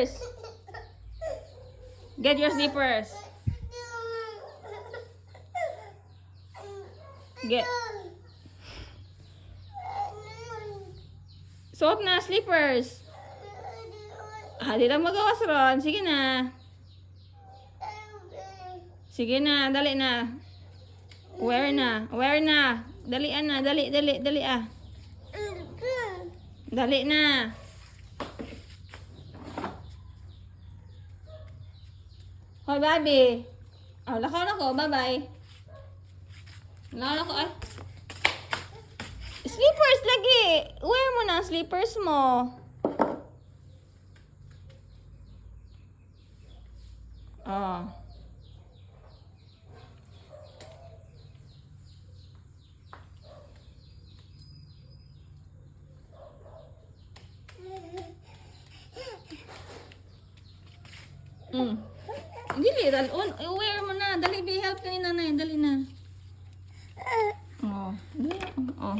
slippers. Get your slippers. Get. Suot na, slippers. Di lang magawas ron. Sige na. Sige na, dali na. Wear na. Wear na. Dalian na. Dali ah. Dali na. Hoy, Bobby. Lakaw na ko. Bye-bye. Lakaw na ko. Ay. Slippers lagi. Wear mo na ang slippers mo. Oh. Dili, wear mo na. Dali, be help ka ni nanay. Dali na. Oh. Dali. Oh.